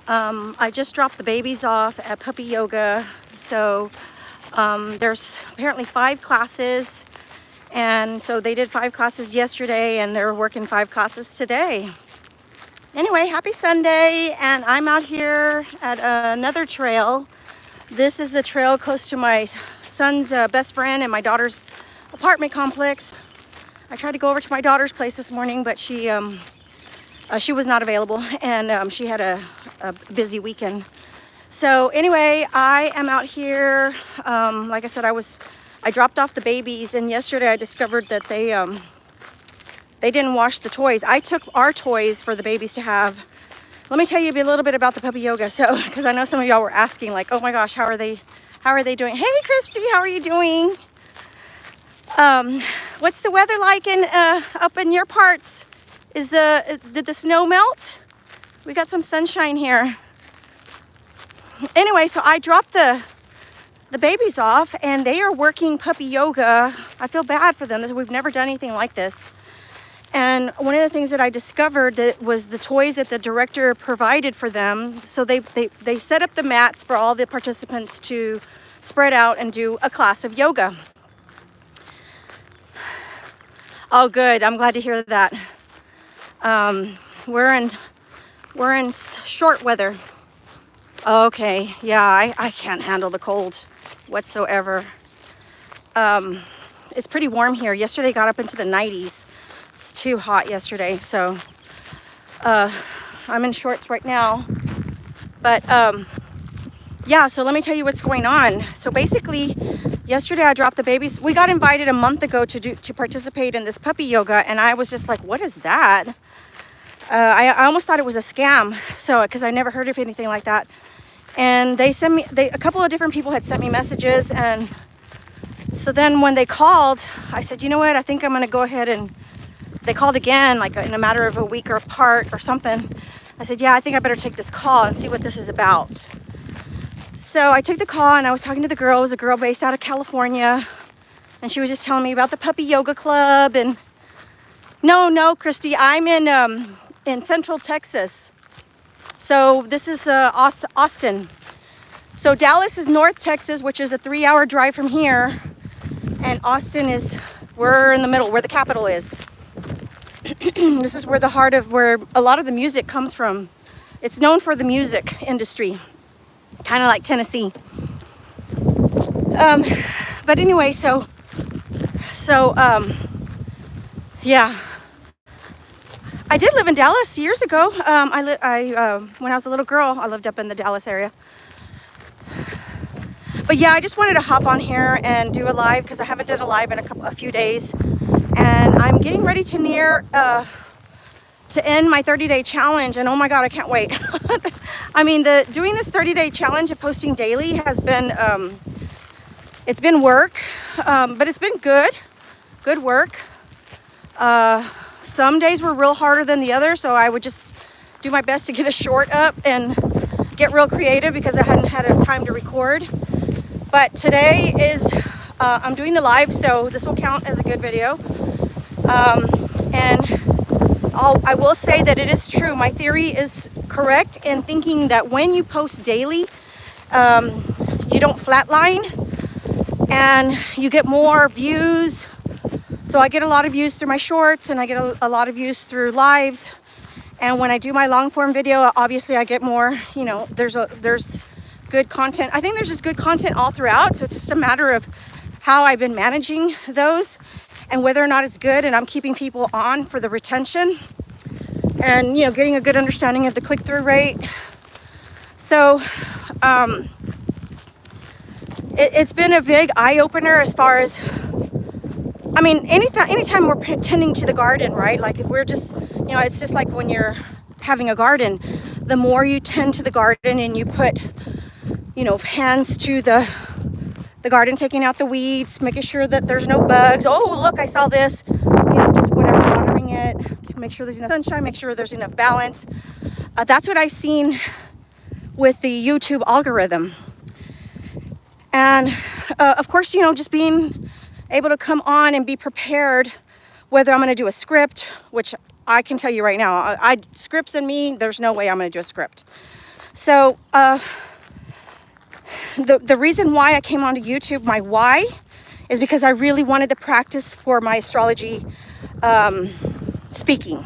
I just dropped the babies off at puppy yoga. So there's apparently 5 classes. And so they did 5 classes yesterday and they're working 5 classes today. Anyway, happy Sunday. And I'm out here at another trail. This is a trail close to my son's best friend and my daughter's apartment complex. I tried to go over to my daughter's place this morning, but she was not available, and she had a busy weekend. So anyway, I am out here. Like I said, I dropped off the babies, and yesterday I discovered that they didn't wash the toys. I took our toys for the babies to have. Let me tell you a little bit about the puppy yoga. So, because I know some of y'all were asking, like, oh my gosh, how are they doing? Hey, Christy, how are you doing? What's the weather like up in your parts? Did the snow melt? We got some sunshine here. Anyway, so I dropped the babies off and they are working puppy yoga. I feel bad for them. We've never done anything like this. And one of the things that I discovered that was the toys that the director provided for them. So they set up the mats for all the participants to spread out and do a class of yoga. Oh, good. I'm glad to hear that. We're in short weather. Okay, yeah, I can't handle the cold whatsoever. It's pretty warm here. Yesterday got up into the 90s. It's too hot yesterday, so I'm in shorts right now. But yeah, so let me tell you what's going on. So basically, yesterday I dropped the babies. We got invited a month ago to participate in this puppy yoga, and I was just like, what is that? I almost thought it was a scam, so because I never heard of anything like that. And they sent me, a couple of different people had sent me messages, and so then when they called, I said, you know what, I think I'm going to go ahead, and they called again, like in a matter of a week or apart or something. I said, yeah, I think I better take this call and see what this is about. So I took the call and I was talking to the girl. It was a girl based out of California, and she was just telling me about the puppy yoga club. And no, Christy, I'm in Central Texas. So this is Austin. So Dallas is North Texas, which is a 3-hour drive from here. And Austin we're in the middle, where the capital is. This is where where a lot of the music comes from. It's known for the music industry, kind of like Tennessee. But anyway, so yeah. I did live in Dallas years ago. When I was a little girl, I lived up in the Dallas area. But yeah, I just wanted to hop on here and do a live because I haven't done a live in a few days, and I'm getting ready to end my 30-day challenge. And oh my God, I can't wait. I mean, doing this 30-day challenge of posting daily has been it's been work, but it's been good work. Some days were real harder than the others, so I would just do my best to get a short up and get real creative because I hadn't had time to record. But today is, I'm doing the live, so this will count as a good video. And I will say that it is true. My theory is correct in thinking that when you post daily, you don't flatline and you get more views. So I get a lot of views through my shorts, and I get a lot of views through lives. And when I do my long form video, obviously I get more, there's good content. I think there's just good content all throughout. So it's just a matter of how I've been managing those and whether or not it's good and I'm keeping people on for the retention and, getting a good understanding of the click-through rate. So it's been a big eye-opener as far as, I mean, anytime we're tending to the garden, right? Like if we're just, it's just like when you're having a garden, the more you tend to the garden and you put, hands to the garden, taking out the weeds, making sure that there's no bugs. Oh, look, I saw this, just whatever, watering it, make sure there's enough sunshine, make sure there's enough balance. That's what I've seen with the YouTube algorithm. And of course, just being able to come on and be prepared, whether I'm going to do a script, which I can tell you right now, scripts and me, there's no way I'm going to do a script. So the reason why I came onto YouTube, my why, is because I really wanted to practice for my astrology speaking.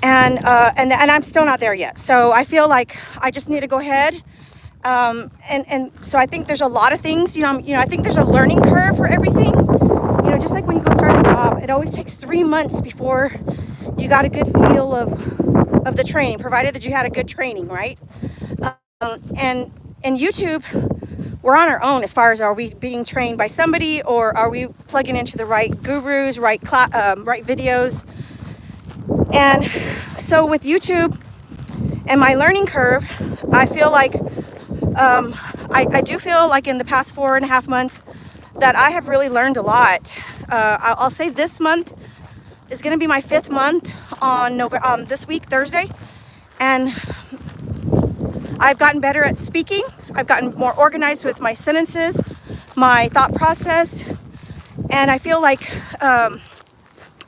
And I'm still not there yet. So I feel like I just need to go ahead. And so I think there's a lot of things, I think there's a learning curve for everything. Just like when you go start a job, it always takes 3 months before you got a good feel of the training, provided that you had a good training, right? And YouTube, we're on our own as far as, are we being trained by somebody, or are we plugging into the right gurus, right videos? And so with YouTube and my learning curve, I feel like I do feel like in the past 4.5 months that I have really learned a lot. I'll say this month is going to be my 5th month on this week, Thursday. And I've gotten better at speaking. I've gotten more organized with my sentences, my thought process. And I feel like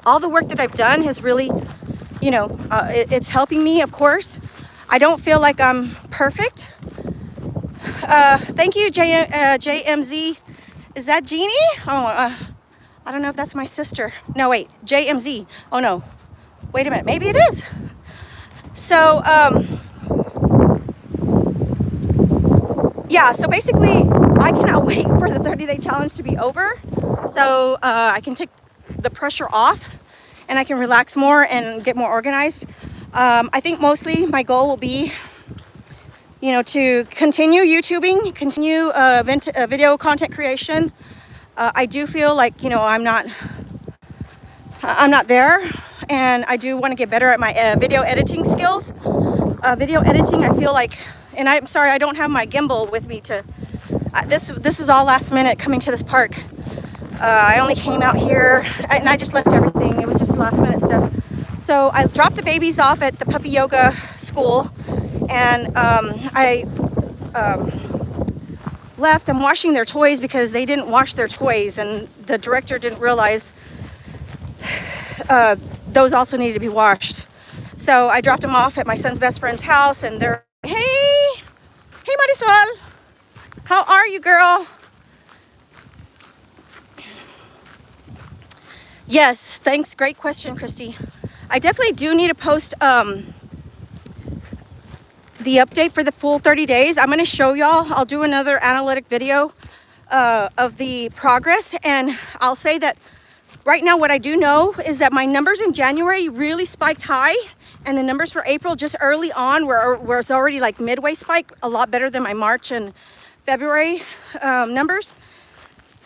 all the work that I've done has really, it's helping me, of course. I don't feel like I'm perfect. Thank you, JMZ. Is that Jeannie? Oh, I don't know if that's my sister. No, wait, JMZ. Oh no, wait a minute, maybe it is. So, yeah, so basically I cannot wait for the 30-day challenge to be over, so I can take the pressure off and I can relax more and get more organized. I think mostly my goal will be, to continue YouTubing, continue video content creation. I do feel like, I'm not there, and I do want to get better at my video editing skills. Video editing, I feel like, and I'm sorry I don't have my gimbal with me to, this is all last minute coming to this park. I only came out here and I just left everything. It was just last minute stuff. So I dropped the babies off at the puppy yoga school, and I left. I'm washing their toys because they didn't wash their toys, and the director didn't realize those also needed to be washed. So I dropped them off at my son's best friend's house, and they're, hey Marisol, how are you, girl? Yes, thanks, great question, Christy. I definitely do need to post the update for the full 30 days. I'm going to show y'all. I'll do another analytic video of the progress, and I'll say that right now what I do know is that my numbers in January really spiked high, and the numbers for April just early on were already like midway spike, a lot better than my March and February numbers.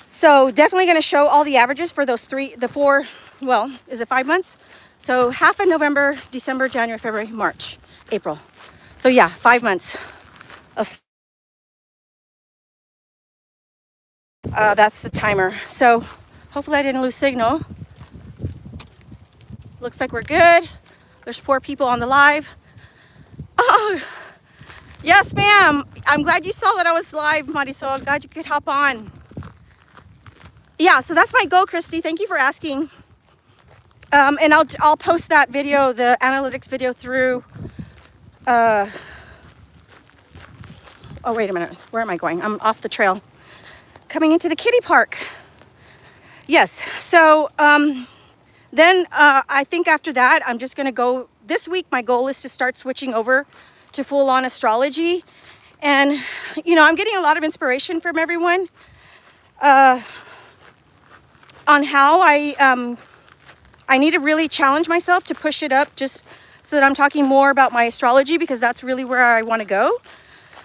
So definitely going to show all the averages for those 4, well, is it 5 months? So half of November, December, January, February, March, April. So yeah, 5 months of, that's the timer. So hopefully I didn't lose signal. Looks like we're good. There's 4 people on the live. Oh, yes, ma'am. I'm glad you saw that I was live, Marisol. Glad you could hop on. Yeah, so that's my goal, Christy. Thank you for asking. And I'll post that video, the analytics video, through. Oh, wait a minute. Where am I going? I'm off the trail. Coming into the kiddie park. Yes. So then I think after that, I'm just going to go. This week, my goal is to start switching over to full-on astrology. And, I'm getting a lot of inspiration from everyone on how I need to really challenge myself to push it up, just so that I'm talking more about my astrology, because that's really where I want to go.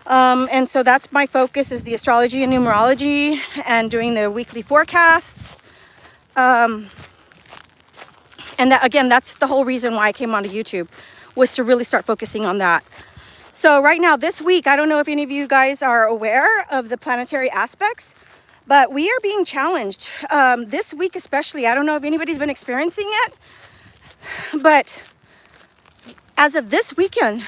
And so that's my focus, is the astrology and numerology, and doing the weekly forecasts. And that, again, that's the whole reason why I came onto YouTube, was to really start focusing on that. So right now, this week, I don't know if any of you guys are aware of the planetary aspects, but we are being challenged. This week especially, I don't know if anybody's been experiencing it, but as of this weekend,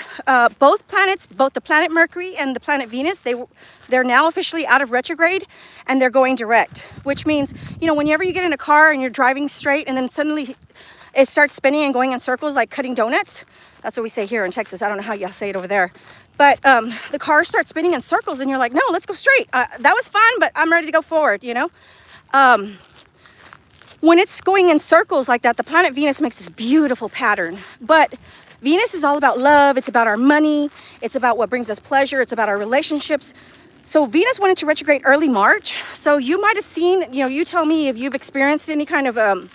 both planets, both the planet Mercury and the planet Venus, they're now officially out of retrograde, and they're going direct, which means, whenever you get in a car and you're driving straight, and then suddenly it starts spinning and going in circles like cutting donuts. That's what we say here in Texas. I don't know how y'all say it over there. But the car starts spinning in circles and you're like, no, let's go straight. That was fun, but I'm ready to go forward, you know? When it's going in circles like that, the planet Venus makes this beautiful pattern. But Venus is all about love. It's about our money. It's about what brings us pleasure. It's about our relationships. So Venus went into retrograde early March. So you might have seen, you know, you tell me if you've experienced any kind of,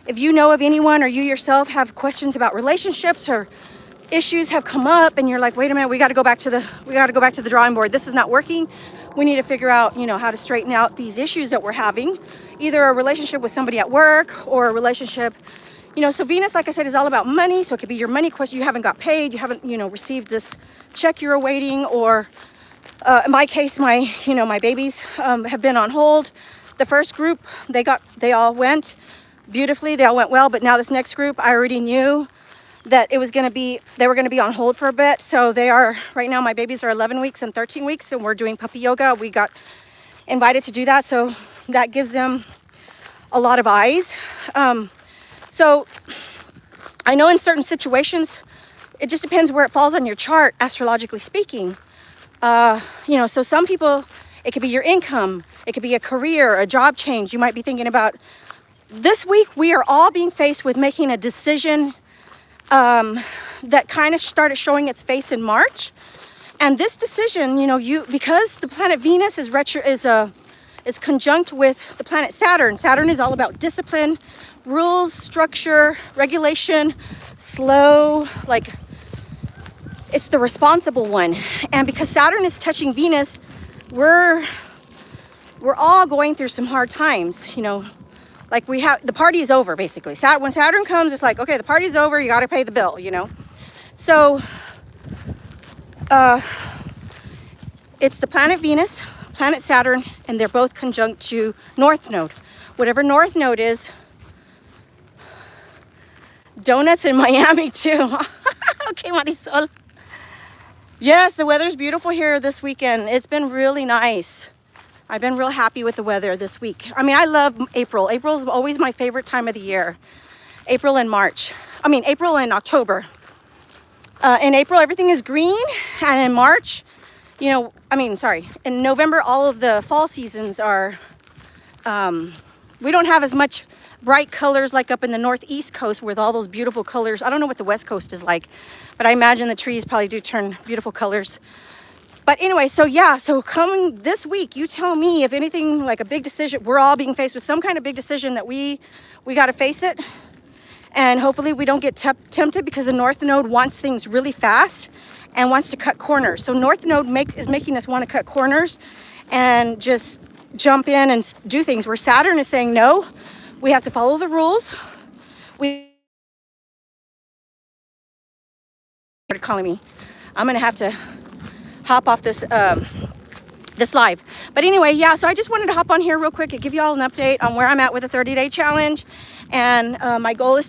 if you know of anyone or you yourself have questions about relationships or issues have come up and you're like, wait a minute, we got to go back to the drawing board. This is not working. We need to figure out, you know, how to straighten out these issues that we're having, either a relationship with somebody at work or a relationship, you know. So Venus, like I said, is all about money. So it could be your money question. You haven't got paid. You haven't, you know, received this check you're awaiting, or in my case, my babies have been on hold. The first group, they all went beautifully. They all went well. But now this next group, I already knew that they were going to be on hold for a bit. So they are, right now my babies are 11 weeks and 13 weeks and we're doing puppy yoga. We got invited to do that. So that gives them a lot of eyes. So I know in certain situations, it just depends where it falls on your chart, astrologically speaking. You know, so some people, it could be your income. It could be a career, a job change. You might be thinking about this week. We are all being faced with making a decision that kind of started showing its face in March. And this decision, you know, because the planet Venus is conjunct with the planet Saturn. Saturn is all about discipline, rules, structure, regulation, slow, like it's the responsible one. And because Saturn is touching Venus, we're all going through some hard times, you know. Like the party is over, basically. When Saturn comes, it's like, okay, the party's over. You got to pay the bill, you know. So it's the planet Venus, planet Saturn, and they're both conjunct to North Node. Whatever North Node is, donuts in Miami too. Okay, Marisol. Yes, the weather's beautiful here this weekend. It's been really nice. I've been real happy with the weather this week. I mean, I love April. April is always my favorite time of the year. April and October. In April, everything is green. And in March, you know, in November, all of the fall seasons are, we don't have as much bright colors like up in the northeast coast with all those beautiful colors. I don't know what the west coast is like, but I imagine the trees probably do turn beautiful colors. But anyway, so yeah, so coming this week, you tell me if anything, like a big decision, we're all being faced with some kind of big decision that we got to face it. And hopefully we don't get tempted, because the North Node wants things really fast and wants to cut corners. So North Node is making us want to cut corners and just jump in and do things, where Saturn is saying, no, we have to follow the rules. Started calling me. I'm going to have to hop off this live. But anyway, yeah, so I just wanted to hop on here real quick and give you all an update on where I'm at with the 30-day challenge. And my goal is